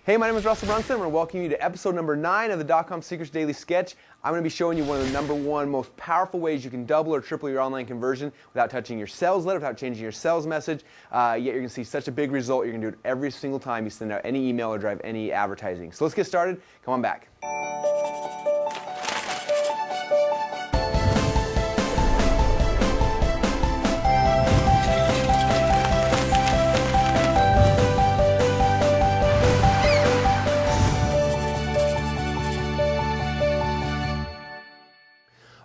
Hey, my name is Russell Brunson. I'm going to welcome you to episode number 9 of the .com Secrets Daily Sketch. I'm going to be showing you one of the number 1 most powerful ways you can double or triple your online conversion without touching your sales letter, without changing your sales message. Yet you're going to see such a big result. You're going to do it every single time you send out any email or drive any advertising. So let's get started. Come on back.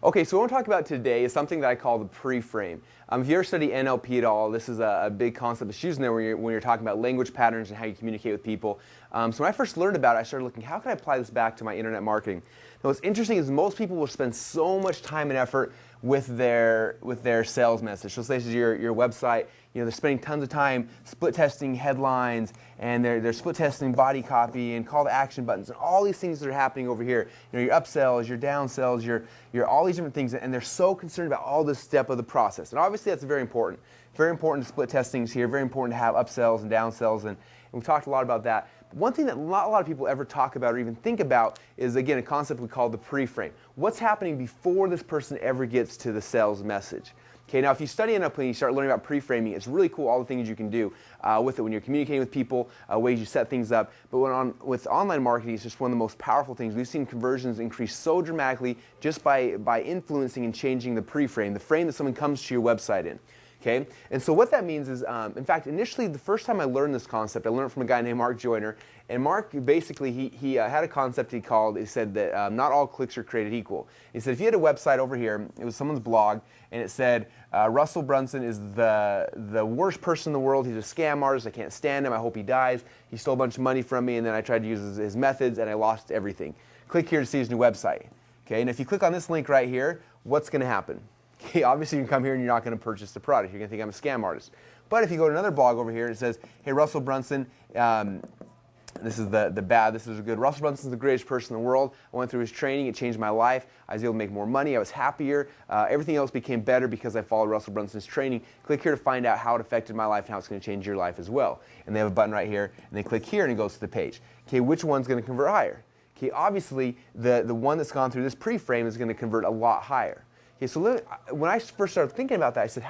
Okay, so what I want to talk about today is something that I call the pre-frame. If you ever study NLP at all, this is a big concept that's used in there when you're talking about language patterns and how you communicate with people. So when I first learned about it, I started looking, how can I apply this back to my internet marketing? Now what's interesting is most people will spend so much time and effort with their sales message. So say this is your website, they're spending tons of time split testing headlines, and they're split testing body copy and call to action buttons and all these things that are happening over here. Your upsells, your downsells, your all these different things, and they're so concerned about all this step of the process. And obviously that's very important. Very important to split testings here, very important to have upsells and downsells, and we've talked a lot about that. But one thing that not a lot of people ever talk about or even think about is, again, a concept we call the pre-frame. What's happening before this person ever gets to the sales message? Okay, now if you study NLP and you start learning about pre-framing, it's really cool all the things you can do with it when you're communicating with people, ways you set things up. But with online marketing, it's just one of the most powerful things. We've seen conversions increase so dramatically just by influencing and changing the pre-frame, the frame that someone comes to your website in. Okay, and so what that means is, in fact, initially the first time I learned this concept, I learned it from a guy named Mark Joyner. And Mark basically he had a concept he said that not all clicks are created equal. He said if you had a website over here, it was someone's blog, and it said Russell Brunson is the worst person in the world. He's a scam artist. I can't stand him. I hope he dies. He stole a bunch of money from me, and then I tried to use his methods, and I lost everything. Click here to see his new website. Okay, and if you click on this link right here, what's going to happen? Okay, obviously you can come here and you're not going to purchase the product. You're going to think I'm a scam artist. But if you go to another blog over here and it says, hey, Russell Brunson, this is the bad, this is a good. Russell Brunson's the greatest person in the world. I went through his training. It changed my life. I was able to make more money. I was happier. Everything else became better because I followed Russell Brunson's training. Click here to find out how it affected my life and how it's going to change your life as well. And they have a button right here, and they click here and it goes to the page. Okay, which one's going to convert higher? Okay, obviously the one that's gone through this pre-frame is going to convert a lot higher. Okay, so when I first started thinking about that, I said,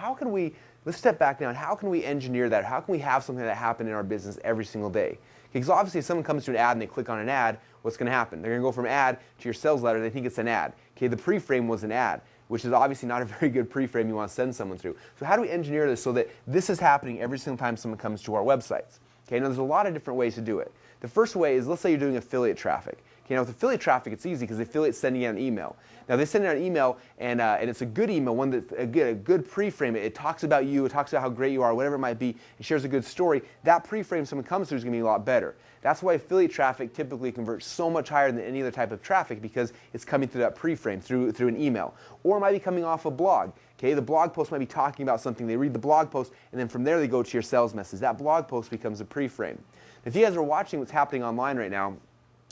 let's step back now, and how can we engineer that? How can we have something that happen in our business every single day? Because obviously if someone comes to an ad and they click on an ad, what's going to happen? They're going to go from ad to your sales letter. They think it's an ad. Okay, the pre-frame was an ad, which is obviously not a very good pre-frame you want to send someone through. So how do we engineer this so that this is happening every single time someone comes to our websites? Okay, now there's a lot of different ways to do it. The first way is, let's say you're doing affiliate traffic. Okay, now with affiliate traffic, it's easy because the affiliate's sending out an email. Now they send out an email, and it's a good email, one that's a good pre-frame. It talks about you, it talks about how great you are, whatever it might be. It shares a good story. That pre-frame someone comes through is going to be a lot better. That's why affiliate traffic typically converts so much higher than any other type of traffic, because it's coming through that pre-frame, through an email. Or it might be coming off a blog. Okay, the blog post might be talking about something. They read the blog post, and then from there they go to your sales message. That blog post becomes a pre-frame. If you guys are watching what's happening online right now,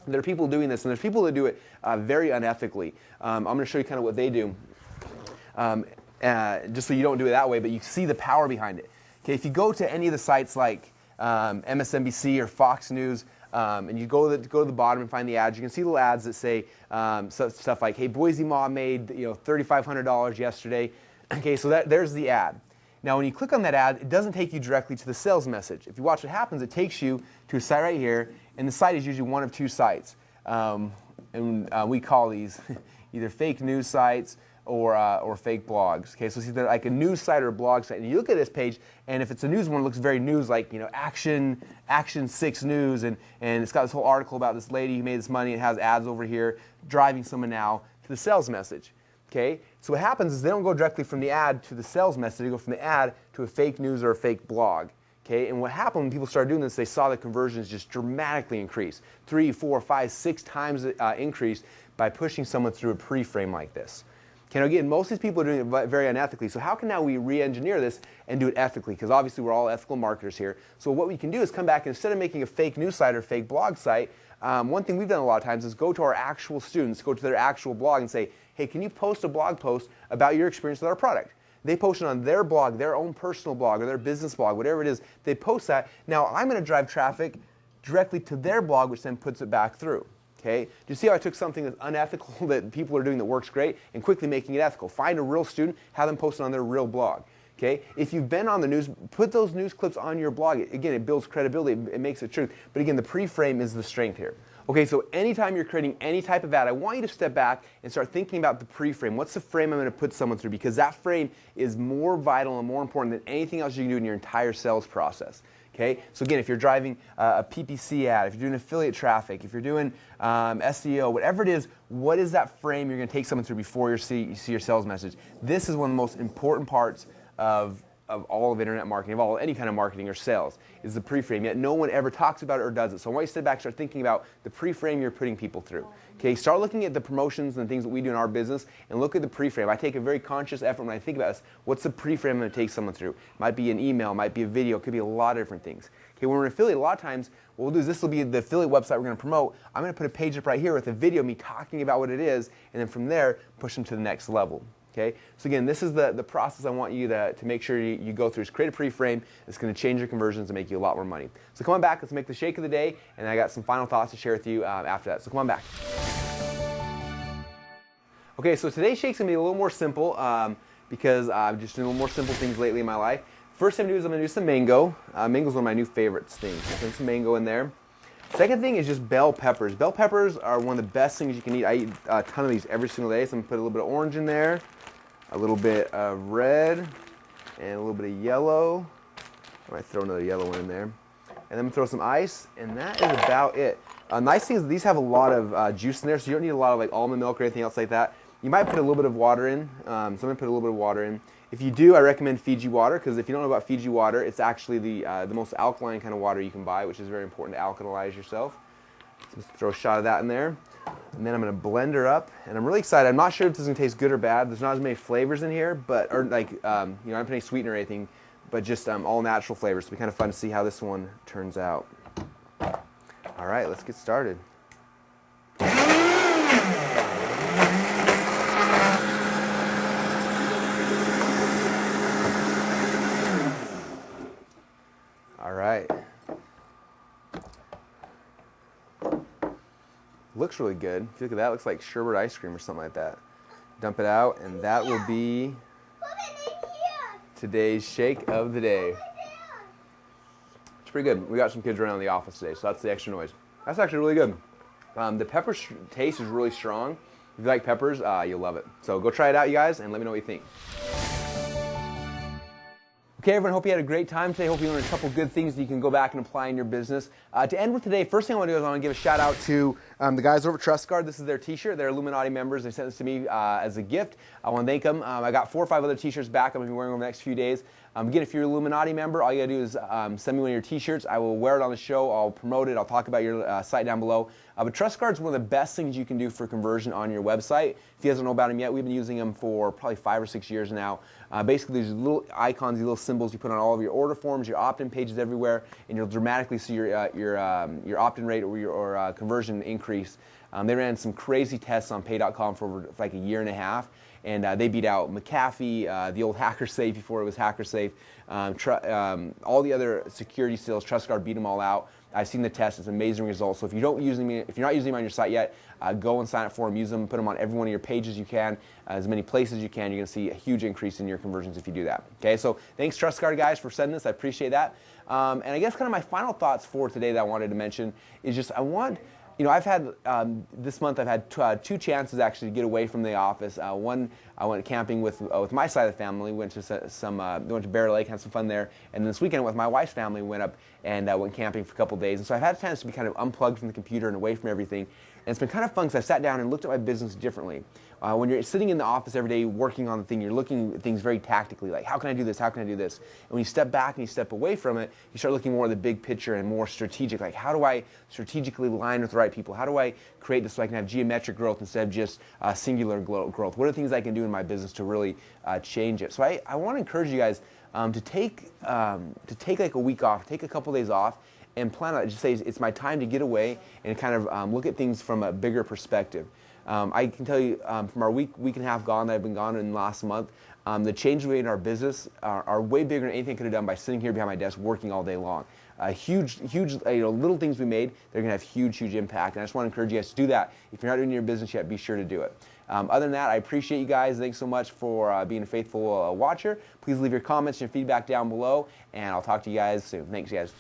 there are people doing this, and there's people that do it very unethically. I'm going to show you kind of what they do, just so you don't do it that way, but you see the power behind it. Okay, if you go to any of the sites like MSNBC or Fox News, and you go to the bottom and find the ads, you can see little ads that say stuff like, hey, Boise mom made $3,500 yesterday. Okay, so there's the ad. Now when you click on that ad, it doesn't take you directly to the sales message. If you watch what happens, it takes you to a site right here, and the site is usually one of two sites. We call these either fake news sites or fake blogs. Okay, so it's either like a news site or a blog site. And you look at this page, and if it's a news one, it looks very news, like Action 6 News, and it's got this whole article about this lady who made this money and has ads over here driving someone now to the sales message. Okay, so what happens is they don't go directly from the ad to the sales message. They go from the ad to a fake news or a fake blog. Okay, and what happened when people started doing this, they saw the conversions just dramatically increase. 3, 4, 5, 6 times increased by pushing someone through a pre-frame like this. Okay, now again, most of these people are doing it very unethically. So how can now we re-engineer this and do it ethically? Because obviously we're all ethical marketers here. So what we can do is come back, and instead of making a fake news site or fake blog site, one thing we've done a lot of times is go to our actual students, go to their actual blog and say, hey, can you post a blog post about your experience with our product? They post it on their blog, their own personal blog or their business blog, whatever it is. They post that. Now I'm going to drive traffic directly to their blog, which then puts it back through. Okay? Do you see how I took something that's unethical that people are doing that works great and quickly making it ethical? Find a real student, have them post it on their real blog. Okay? If you've been on the news, put those news clips on your blog. Again, it builds credibility, it makes it truth. But again, the pre-frame is the strength here. Okay, so anytime you're creating any type of ad, I want you to step back and start thinking about the pre-frame. What's the frame I'm going to put someone through? Because that frame is more vital and more important than anything else you can do in your entire sales process. Okay, so again, if you're driving a PPC ad, if you're doing affiliate traffic, if you're doing SEO, whatever it is, what is that frame you're going to take someone through before you see your sales message? This is one of the most important parts of all of internet marketing, of any kind of marketing or sales, is the pre-frame. Yet no one ever talks about it or does it. So I want you to step back and start thinking about the pre-frame you're putting people through. Okay, start looking at the promotions and things that we do in our business and look at the pre-frame. I take a very conscious effort when I think about this. What's the pre-frame I'm going to take someone through? It might be an email, might be a video, it could be a lot of different things. Okay, when we're an affiliate, a lot of times what we'll do is this will be the affiliate website we're going to promote. I'm going to put a page up right here with a video of me talking about what it is, and then from there, push them to the next level. Okay? So again, this is the process I want you to make sure you go through. Is create a pre-frame. It's going to change your conversions and make you a lot more money. So come on back. Let's make the shake of the day. And I got some final thoughts to share with you after that. So come on back. Okay, so today's shake's going to be a little more simple because I'm just doing a little more simple things lately in my life. First thing I'm going to do is I'm going to do some mango. Mango's one of my new favorites things. I'll put some mango in there. Second thing is just bell peppers. Bell peppers are one of the best things you can eat. I eat a ton of these every single day. So I'm going to put a little bit of orange in there, a little bit of red, and a little bit of yellow. I might throw another yellow one in there. And then I'm going to throw some ice, and that is about it. Nice thing is these have a lot of juice in there, so you don't need a lot of like almond milk or anything else like that. You might put a little bit of water in. So I'm going to put a little bit of water in. If you do, I recommend Fiji water, because if you don't know about Fiji water, it's actually the most alkaline kind of water you can buy, which is very important to alkalize yourself. So just throw a shot of that in there. And then I'm going to blend her up, and I'm really excited. I'm not sure if this is going to taste good or bad. There's not as many flavors in here, but I don't put any sweetener or anything, but just all natural flavors. So it'll be kind of fun to see how this one turns out. All right, let's get started. All right. Looks really good. If you look at that, it looks like sherbet ice cream or something like that. Dump it out, and that will be today's shake of the day. It's pretty good. We got some kids around in the office today, so that's the extra noise. That's actually really good. The pepper taste is really strong. If you like peppers, you'll love it. So go try it out, you guys, and let me know what you think. Okay, everyone, hope you had a great time today. Hope you learned a couple good things that you can go back and apply in your business. To end with today, first thing I want to do is I want to give a shout out to the guys over at TrustGuard. This is their t-shirt. They're Illuminati members. They sent this to me as a gift. I want to thank them. I got 4 or 5 other t-shirts back I'm going to be wearing over the next few days. Again, if you're an Illuminati member, all you got to do is send me one of your t-shirts. I will wear it on the show. I'll promote it. I'll talk about your site down below. But TrustGuard is one of the best things you can do for conversion on your website. If you guys don't know about them yet, we've been using them for probably 5 or 6 years now. Basically, there's little icons, these little symbols you put on all of your order forms, your opt-in pages everywhere, and you'll dramatically see your opt-in rate or your conversion increase. They ran some crazy tests on Pay.com for like a year and a half, and they beat out McAfee, the old HackerSafe before it was HackerSafe, all the other security seals. TrustGuard beat them all out. I've seen the test; it's amazing results. So if you're not using them on your site yet, go and sign up for them. Use them, put them on every one of your pages you can, as many places you can. You're going to see a huge increase in your conversions if you do that. Okay, so thanks TrustGuard guys for sending this. I appreciate that. And I guess kind of my final thoughts for today that I wanted to mention is just I've had, this month I've had 2 chances actually to get away from the office. One, I went camping with my side of the family, went to Bear Lake, had some fun there. And then this weekend with my wife's family, went up and went camping for a couple days. And so I've had a chance to be kind of unplugged from the computer and away from everything. And it's been kind of fun because I sat down and looked at my business differently. When you're sitting in the office every day working on the thing, you're looking at things very tactically, like how can I do this, how can I do this? And when you step back and you step away from it, you start looking more at the big picture and more strategic, like how do I strategically align with the right people? How do I create this so I can have geometric growth instead of just singular growth? What are the things I can do in my business to really change it? So I want to encourage you guys to take like a week off, take a couple days off, and plan on it. Just say it's my time to get away and kind of look at things from a bigger perspective. I can tell you from our week and a half gone that I've been gone in the last month, the changes we made in our business are way bigger than anything I could have done by sitting here behind my desk working all day long. huge, little things we made, they're going to have huge impact. And I just want to encourage you guys to do that. If you're not doing it in your business yet, be sure to do it. Other than that, I appreciate you guys. Thanks so much for being a faithful watcher. Please leave your comments and feedback down below, and I'll talk to you guys soon. Thanks, guys.